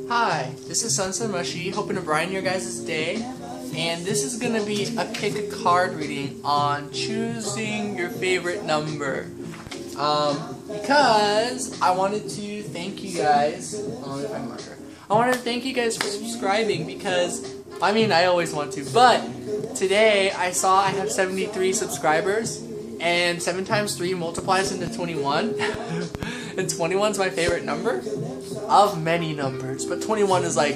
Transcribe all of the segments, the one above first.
Hi, this is Sunset Mushy, hoping to brighten your guys' day, and this is going to be a pick a card reading on choosing your favorite number. Because I wanted to thank you guys. I wanted to thank you guys for subscribing because, I mean, I always want to, but today I saw I have 73 subscribers, and 7 times 3 multiplies into 21, and 21 is my favorite number of many numbers, but 21 is like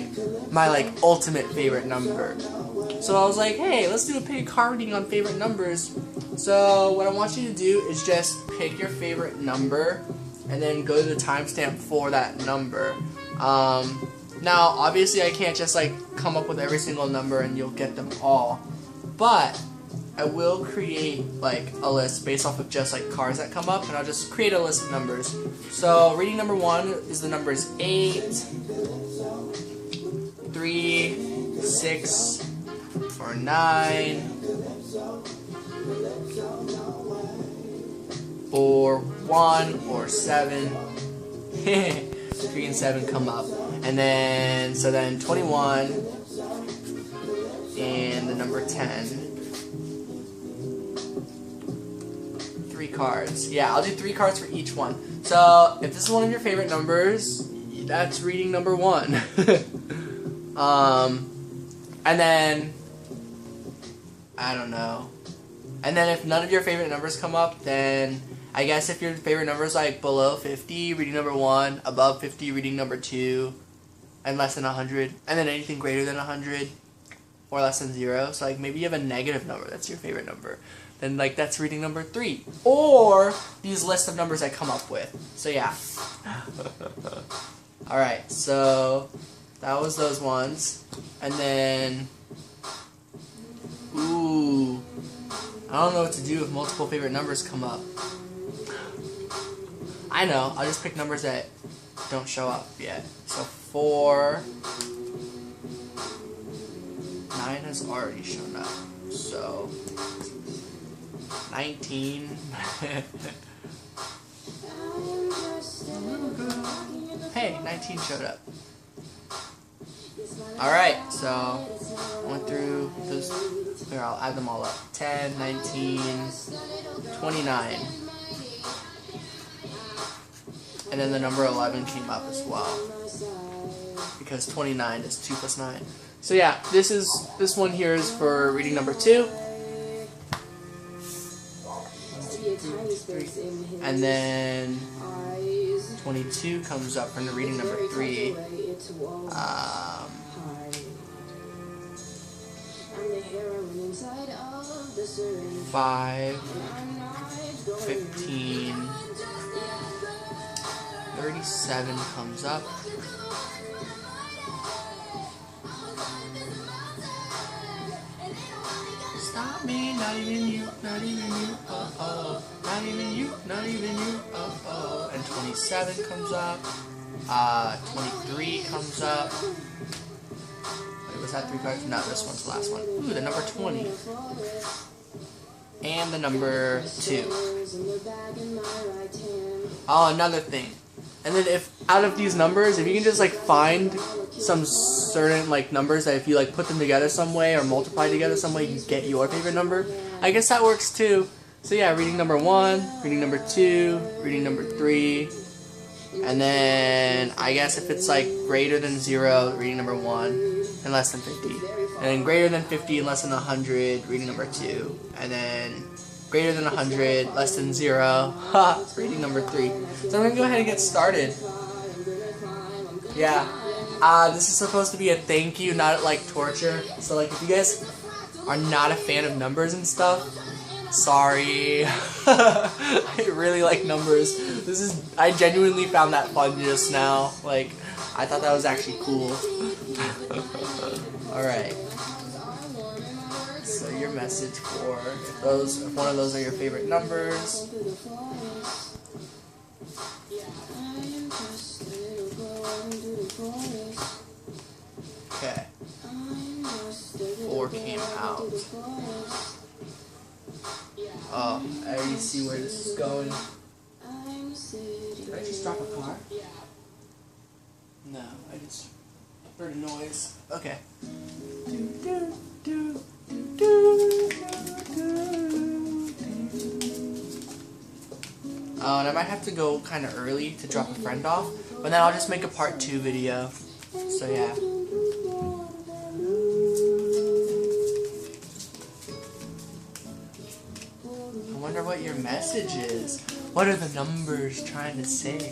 my ultimate favorite number. So I was like, hey, let's do a pick a card reading on favorite numbers. So what I want you to do is just pick your favorite number and then go to the timestamp for that number. Now obviously I can't just come up with every single number and you'll get them all, but I will create a list based off of just cards that come up, and I'll just create a list of numbers. So reading number 1 is the numbers 8, 3, 6, or 9, or 1, or 7. 3 and 7 come up, and then 21 and the number 10. 3 cards. Yeah, I'll do 3 cards for each one. So if this is one of your favorite numbers, that's reading number 1. And then I don't know. And then if none of your favorite numbers come up, then I guess if your favorite number is below 50, reading number 1, above 50, reading number 2, and less than 100, and then anything greater than 100 or less than 0. So maybe you have a negative number that's your favorite number, then that's reading number 3, or these list of numbers I come up with. So yeah. Alright, so that was those ones. And then ooh, I don't know what to do if multiple favorite numbers come up. I know, I'll just pick numbers that don't show up yet. So 4, 9 has already shown up. So 19. Hey, 19 showed up. Alright, so I went through those. Here, I'll add them all up. 10, 19, 29. And then the number 11 came up as well, because 29 is 2 plus 9. So yeah, this one here is for reading number 2. And then 22 comes up from the reading number 3. 5, 15, 37 comes up. Stop me, not even you, not even you, oh, not even you, not even you, oh. And 27 comes up. 23 comes up. Wait, was that 3 cards? No, this one's the last one. Ooh, the number 20. And the number 2. Oh, another thing. And then if out of these numbers, if you can just find some certain numbers that if you put them together some way or multiply together some way, you can get your favorite number. I guess that works too. So yeah, reading number 1, reading number 2, reading number 3, and then I guess if it's greater than 0, reading number 1, and less than 50, and then greater than 50 and less than 100, reading number 2, and then greater than 100, less than 0, reading number 3. So I'm gonna go ahead and get started. Yeah, this is supposed to be a thank you, not torture. So if you guys are not a fan of numbers and stuff, sorry. I really like numbers. I genuinely found that fun just now. I thought that was actually cool. Alright. So your message for if one of those are your favorite numbers. Okay. 4 came out. Oh, I already see where this is going. Did I just drop a car? No, I just heard a noise. Okay. Oh, and I might have to go kind of early to drop a friend off, but then I'll just make a part 2 video. So yeah. I wonder what your message is. What are the numbers trying to say?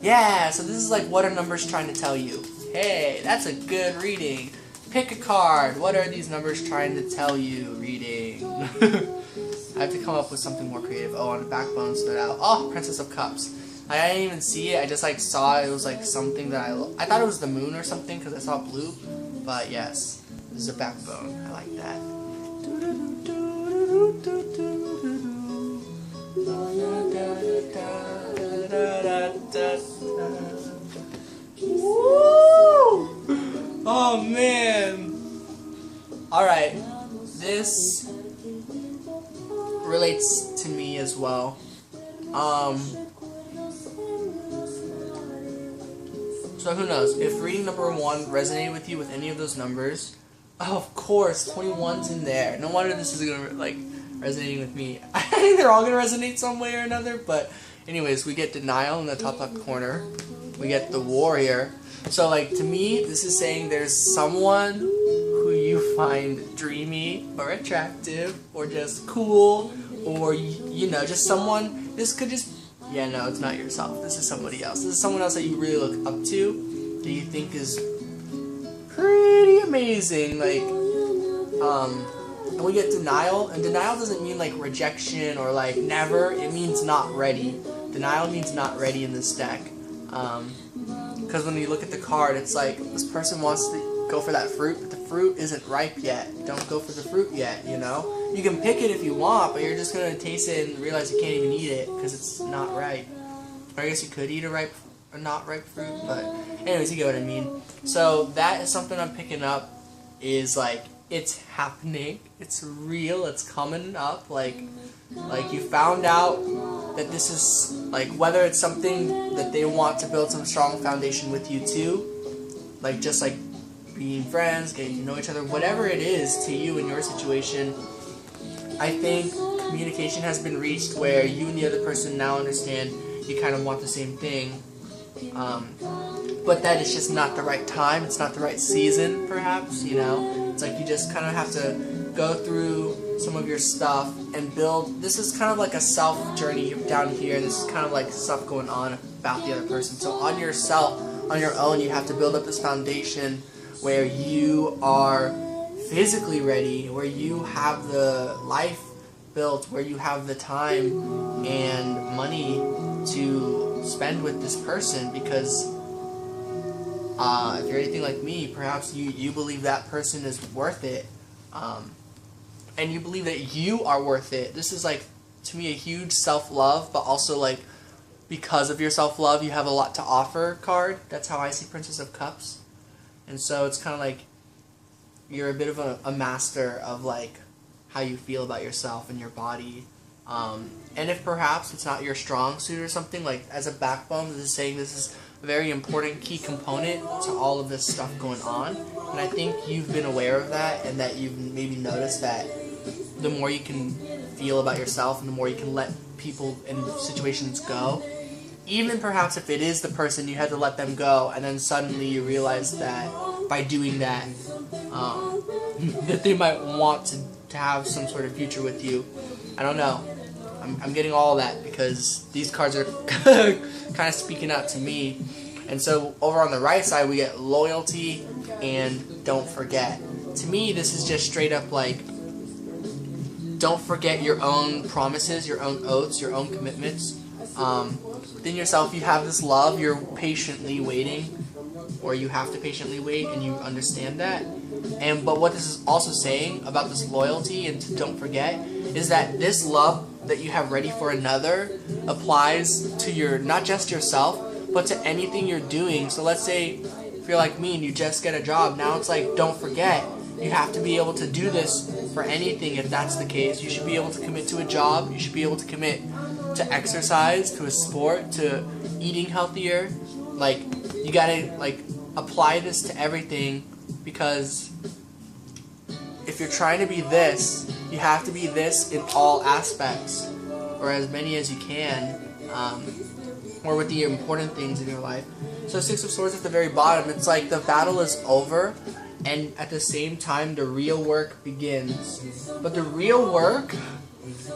Yeah, so this is like, what are numbers trying to tell you? Hey, that's a good reading. Pick a card. What are these numbers trying to tell you? Reading. I have to come up with something more creative. Oh, on the backbone stood out. Oh, Princess of Cups. I didn't even see it. I just like saw it. It was like something that I thought it was the moon or something because I saw blue. But yes, this is a backbone. I like that. Oh man. Alright. This relates to me as well. So who knows? If reading number 1 resonated with you with any of those numbers, oh, of course, 21's in there. No wonder this is gonna like resonating with me. I think they're all gonna resonate some way or another. But anyways, we get denial in the top left corner. We get the warrior. So like to me, this is saying there's someone who you find dreamy or attractive or just cool or you know just someone. This could just yeah no, it's not yourself. This is somebody else. This is someone else that you really look up to, that you think is pretty amazing. Like and we get denial, and denial doesn't mean like rejection or like never. It means not ready. Denial means not ready in this deck. Because when you look at the card, it's like this person wants to go for that fruit, but the fruit isn't ripe yet. Don't go for the fruit yet, you know? You can pick it if you want, but you're just going to taste it and realize you can't even eat it because it's not ripe. Or I guess you could eat a not ripe fruit, but anyways, you get what I mean. So that is something I'm picking up, is like, it's happening, it's real, it's coming up, like you found out that this is, like, whether it's something that they want to build some strong foundation with you too, like just like being friends, getting to know each other, whatever it is to you in your situation, I think communication has been reached where you and the other person now understand you kind of want the same thing, but that it's just not the right time, it's not the right season, perhaps, you know? It's like you just kind of have to go through some of your stuff and build. This is kind of like a self journey down here. This is kind of like stuff going on about the other person. So on yourself, on your own, you have to build up this foundation where you are physically ready, where you have the life built, where you have the time and money to spend with this person, because if you're anything like me, perhaps you believe that person is worth it, and you believe that you are worth it. This is like, to me, a huge self-love, but also like, because of your self-love, you have a lot to offer card. That's how I see Princess of Cups. And so it's kind of like you're a bit of a master of like how you feel about yourself and your body. And if perhaps it's not your strong suit or something, like as a backbone, this is saying this is a very important key component to all of this stuff going on. And I think you've been aware of that, and that you've maybe noticed that the more you can feel about yourself and the more you can let people and situations go, even perhaps if it is the person, you had to let them go, and then suddenly you realize that by doing that, that they might want to have some sort of future with you. I don't know. I'm getting all that because these cards are kind of speaking out to me. And so over on the right side, we get loyalty and don't forget. To me, this is just straight up like, don't forget your own promises, your own oaths, your own commitments. Within yourself, you have this love, you're patiently waiting, or you have to patiently wait, and you understand that. But what this is also saying about this loyalty and to don't forget is that this love that you have ready for another applies to your, not just yourself, but to anything you're doing. So let's say if you're like me and you just get a job, now it's like, don't forget, you have to be able to do this for anything. If that's the case, you should be able to commit to a job, you should be able to commit to exercise, to a sport, to eating healthier. Like, you gotta like apply this to everything, because if you're trying to be this, you have to be this in all aspects, or as many as you can, or with the important things in your life. So Six of Swords at the very bottom, it's like the battle is over, and at the same time the real work begins. But the real work,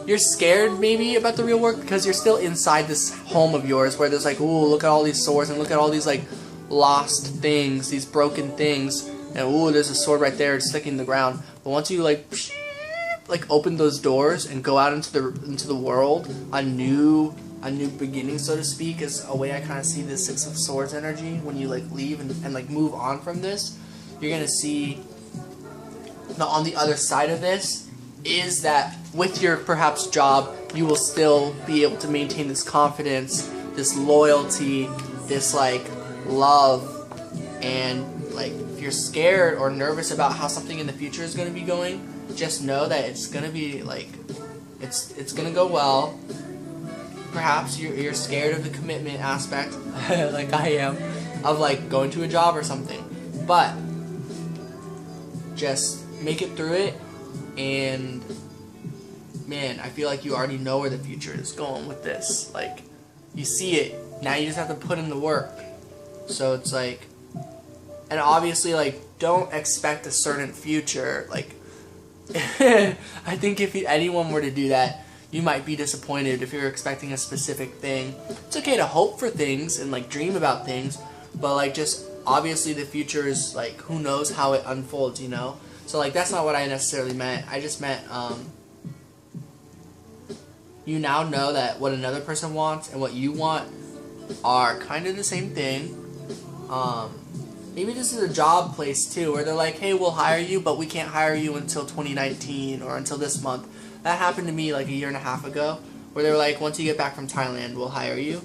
you're scared maybe about the real work because you're still inside this home of yours where there's like, ooh, look at all these swords and look at all these like lost things, these broken things, and ooh, there's a sword right there, it's sticking in the ground. But once you like open those doors and go out into the world, a new beginning, so to speak, is a way I kind of see this Six of Swords energy. When you like leave and like move on from this, you're gonna see on the other side of this is that with your perhaps job, you will still be able to maintain this confidence, this loyalty, this like love. And like if you're scared or nervous about how something in the future is going to be going, just know that it's going to be like it's going to go well. Perhaps you're scared of the commitment aspect like I am, of like going to a job or something, but just make it through it. And man, I feel like you already know where the future is going with this. Like, you see it. Now you just have to put in the work. So it's like, and obviously, like, don't expect a certain future. Like, I think if anyone were to do that, you might be disappointed if you're expecting a specific thing. It's okay to hope for things and, like, dream about things, but, like, just obviously the future is, like, who knows how it unfolds, you know? So, like, that's not what I necessarily meant. I just meant, you now know that what another person wants and what you want are kind of the same thing. Maybe this is a job place, too, where they're like, hey, we'll hire you, but we can't hire you until 2019 or until this month. That happened to me, like, a year and a half ago, where they were like, once you get back from Thailand, we'll hire you.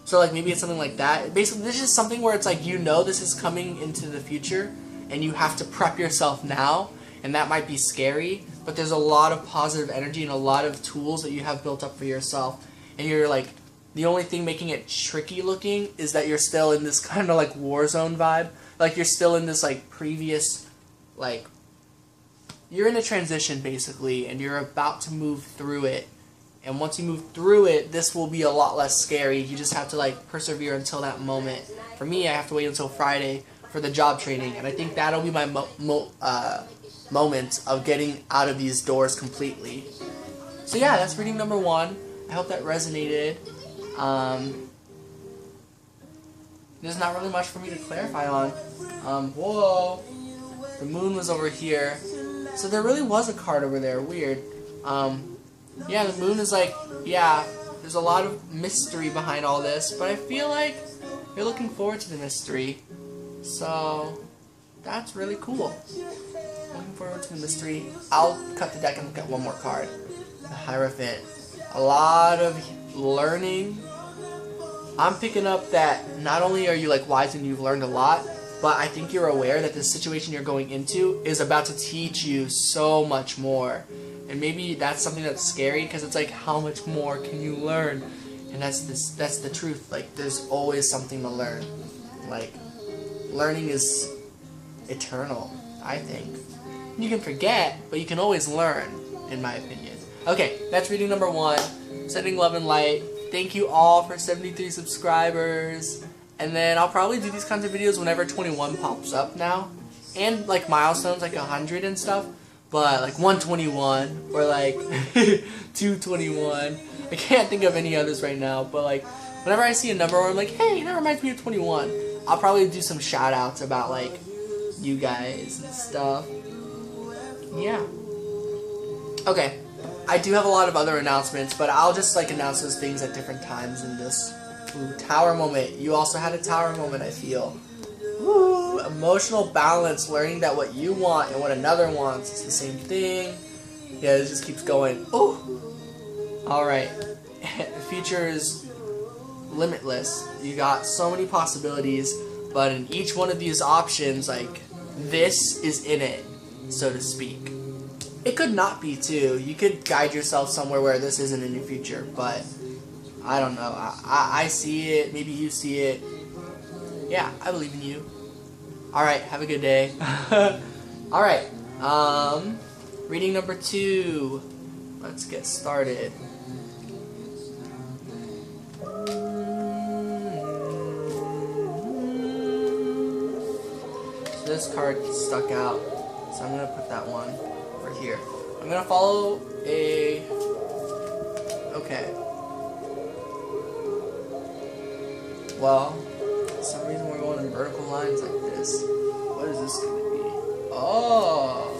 So, like, maybe it's something like that. Basically, this is something where it's like, you know this is coming into the future, and you have to prep yourself now, and that might be scary, but there's a lot of positive energy and a lot of tools that you have built up for yourself, and you're like, the only thing making it tricky looking is that you're still in this kind of like war zone vibe, like you're still in this like previous, like, you're in a transition basically, and you're about to move through it, and once you move through it, this will be a lot less scary. You just have to like persevere until that moment. For me, I have to wait until Friday for the job training, and I think that'll be my moment of getting out of these doors completely. So yeah, that's reading number 1. I hope that resonated. There's not really much for me to clarify on. Whoa, the moon was over here, so there really was a card over there. Weird. Yeah, the moon is like, yeah, there's a lot of mystery behind all this, but I feel like you're looking forward to the mystery, so that's really cool. Looking forward to the mystery. I'll cut the deck and look at one more card. The Hierophant. A lot of learning. I'm picking up that not only are you like wise and you've learned a lot, but I think you're aware that the situation you're going into is about to teach you so much more. And maybe that's something that's scary, because it's like, how much more can you learn? And that's the truth. Like, there's always something to learn. Like, learning is eternal, I think. You can forget, but you can always learn, in my opinion. Okay, that's reading number 1. Sending love and light. Thank you all for 73 subscribers. And then I'll probably do these kinds of videos whenever 21 pops up now. And like milestones, like 100 and stuff. But like 121 or like 221. I can't think of any others right now. But like whenever I see a number where I'm like, hey, that reminds me of 21. I'll probably do some shout outs about like you guys and stuff. Yeah. Okay. I do have a lot of other announcements, but I'll just like announce those things at different times in this. Ooh, tower moment. You also had a tower moment, I feel. Woo! Emotional balance, learning that what you want and what another wants is the same thing. Yeah, it just keeps going. Oh! Alright. The future is limitless. You got so many possibilities, but in each one of these options, like, this is in it, so to speak. It could not be, too. You could guide yourself somewhere where this isn't in your future, but I don't know. I see it. Maybe you see it. Yeah, I believe in you. Alright, have a good day. Alright, reading number 2. Let's get started. So this card stuck out, so I'm going to put that one over here. I'm going to follow a... Okay. Well, for some reason we're going in vertical lines like this. What is this going to be? Oh!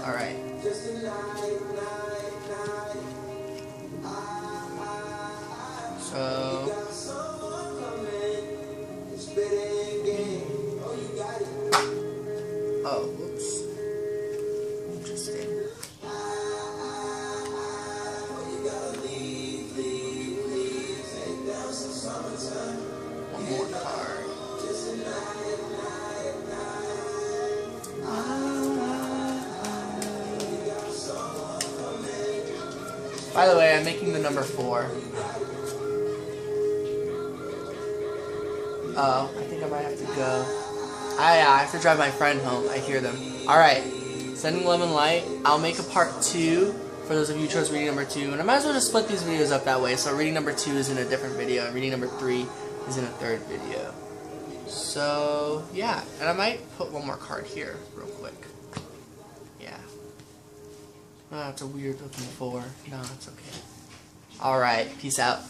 Alright. So... Oh, whoops. Interesting. One more card. By the way, I'm making the number 4. Oh, I think I might have to go. I have to drive my friend home. I hear them. Alright, sending lemon light. I'll make a part 2 for those of you who chose reading number 2. And I might as well just split these videos up that way. So reading number 2 is in a different video, and reading number 3 is in a third video. So, yeah. And I might put one more card here real quick. Yeah. Oh, it's a weird looking 4. No, it's okay. Alright, peace out.